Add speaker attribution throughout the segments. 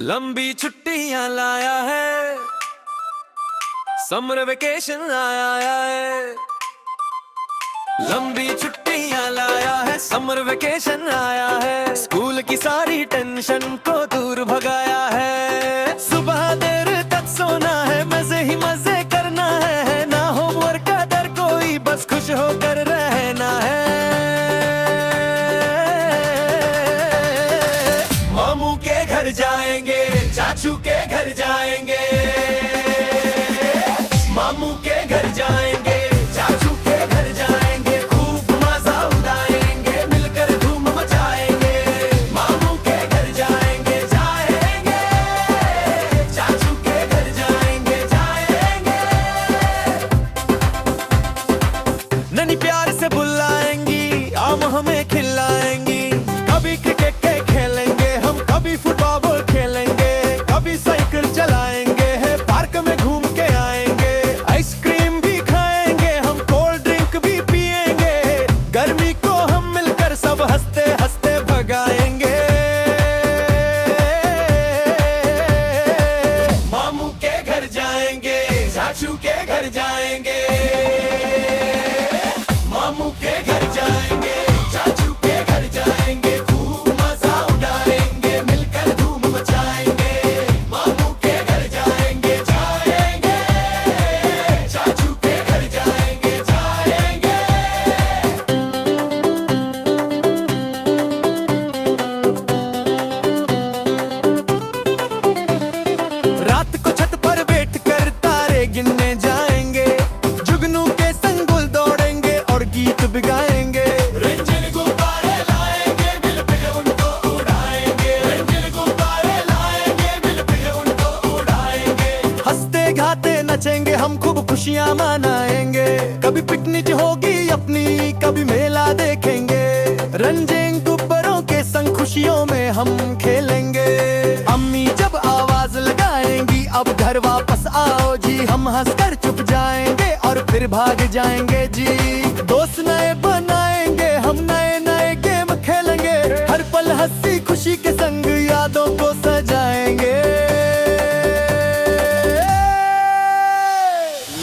Speaker 1: लंबी छुट्टियां लाया है, समर वेकेशन आया है। लंबी छुट्टियां लाया है, समर वेकेशन आया है। स्कूल की सारी टेंशन को दूर भगाया है। सुबह देर तक सोना है, मजे ही मजे करना है। ना होमवर्क का डर कोई, बस खुश होकर रहना है। मामू के घर जाएंगे, चाचू के घर जाएंगे। मामू के घर जाएंगे, चाचू के घर जाएंगे। खूब मजा उड़ाएंगे, मिलकर धूम मचाएंगे। मामू के घर जाएंगे, जाएंगे। चाचू के घर जाएंगे, जाएंगे। ननी प्यार से बुलाएंगी, आम हमें खिलाएंगी। कभी क्रिकेट के खेलेंगे हम, कभी फुटबॉल खेलेंगे, कभी साइकिल चलाएंगे। पार्क में घूम के आएंगे, आइसक्रीम भी खाएंगे हम, कोल्ड ड्रिंक भी पिएंगे। गर्मी को हम मिलकर सब हंसते हंसते भगाएंगे। मामू के घर जाएंगे, चाचू के घर जाएंगे। मामू के घर जाएंगे, चाचू के घर जाएंगे। खूब मजा उड़ाएंगे, मिलकर धूम मचाएंगे। मामू के घर जाएंगे, जाएंगे। चाचू के घर जाएंगे, जाएंगे। रात को छत पर बैठ कर तारे गिनने जाएंगे। जुगनू के संग गुल दौड़ेंगे और गीत भी गाएंगे। रंगीन गुब्बारे लाएंगे, मिल के उनको उड़ाएंगे। रंगीन गुब्बारे लाएंगे, मिल के उनको उड़ाएंगे। हंसते गाते नचेंगे हम, खूब खुशियां मनाएंगे। कभी पिकनिक होगी अपनी, कभी मेला देखेंगे। रंगीन गुब्बारों के संग खुशियों में हम खेलेंगे। अम्मी जब आवाज लगाएंगी, अब घर वापस आओ जी। हम हंसकर चुप जाएंगे और फिर भाग जाएंगे जी। दोस्त नए बनाएंगे हम, नए नए गेम खेलेंगे। हर पल हंसी खुशी के संग यादों को सजाएंगे।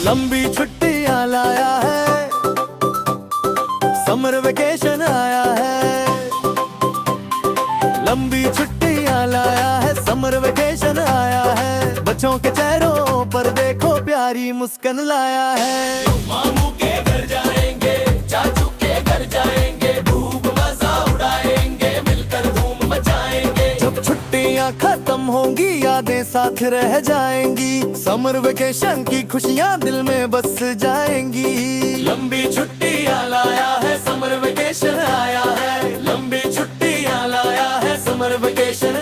Speaker 1: लंबी छुट्टियां लाया है, समर वेकेशन आया है। लंबी छुट्टियां लाया है, समर वेकेशन आया है। बच्चों के चेहरों पर देखो प्यारी मुस्कान लाया है। मामू के घर जाएंगे, चाचू के घर जाएंगे। खूब मजा उड़ाएंगे, मिलकर धूम मचाएंगे। जब छुट्टियां खत्म होंगी, यादें साथ रह जाएंगी। समर वेकेशन की खुशियां दिल में बस जाएंगी। लंबी छुट्टियां लाया है, समर वेकेशन आया है। लंबी छुट्टियां लाया है, समर वेकेशन